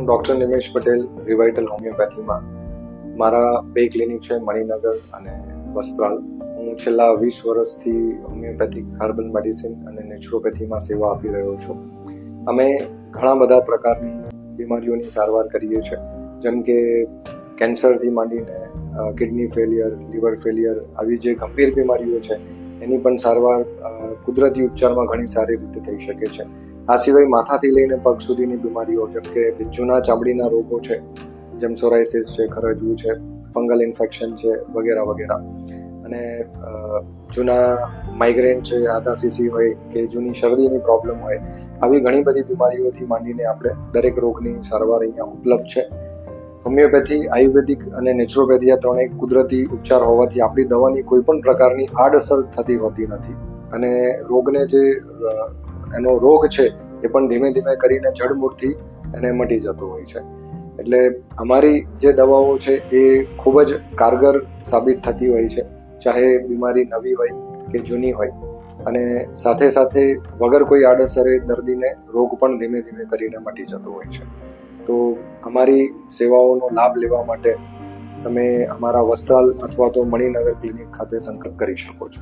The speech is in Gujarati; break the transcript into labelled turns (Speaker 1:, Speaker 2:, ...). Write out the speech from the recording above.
Speaker 1: ડૉક્ટર નિમેશ પટેલ રિવાઇટલ હોમિયોપેથીમાં મારા 2 ક્લિનિક છે, મણિનગર અને વસ્ત્રાલ. હું છેલ્લા 20 વર્ષથી હોમિયોપેથિક હર્બલ મેડિસિન અને નેચરોપેથીમાં સેવા આપી રહ્યો છું. અમે ઘણા બધા પ્રકારની બીમારીઓની સારવાર કરીએ છીએ, જેમ કે કેન્સરથી માંડીને કિડની ફેલિયર, લીવર ફેલિયર, આવી જે ગંભીર બીમારીઓ છે એની પણ સારવાર કુદરતી ઉપચારમાં ઘણી સારી રીતે થઈ શકે છે. આ સિવાય માથાથી લઈને પગ સુધીની બીમારીઓ, જેમ કે જૂના ચામડીના રોગો છે, જેમ સોરાયસિસ છે, ખરજવું છે, ફંગલ ઇન્ફેક્શન છે, વગેરે વગેરે, અને જૂના માઇગ્રેન છે, આધાશીસી હોય કે જૂની શરદીની પ્રોબ્લેમ હોય, આવી ઘણી બધી બીમારીઓથી માંડીને આપણે દરેક રોગની સારવાર અહીંયા ઉપલબ્ધ છે. હોમિયોપેથી, આયુર્વેદિક અને નેચરોપેથી આ ત્રણેય કુદરતી ઉપચાર હોવાથી આપણી દવાની કોઈ પણ પ્રકારની આડઅસર થતી હોતી નથી, અને રોગને જે એનો રોગ છે એ પણ ધીમે ધીમે કરીને જડમૂળથી એને મટી જતો હોય છે. એટલે અમારી જે દવાઓ છે એ ખૂબ જ કારગર સાબિત થતી હોય છે, ચાહે બીમારી નવી હોય કે જૂની હોય, અને સાથે સાથે વગર કોઈ આડઅસરે દર્દીને રોગ પણ ધીમે ધીમે કરીને મટી જતો હોય છે. તો અમારી સેવાઓનો લાભ લેવા માટે તમે અમારા વસ્ત્રાલ અથવા તો મણિનગર ક્લિનિક ખાતે સંપર્ક કરી શકો છો.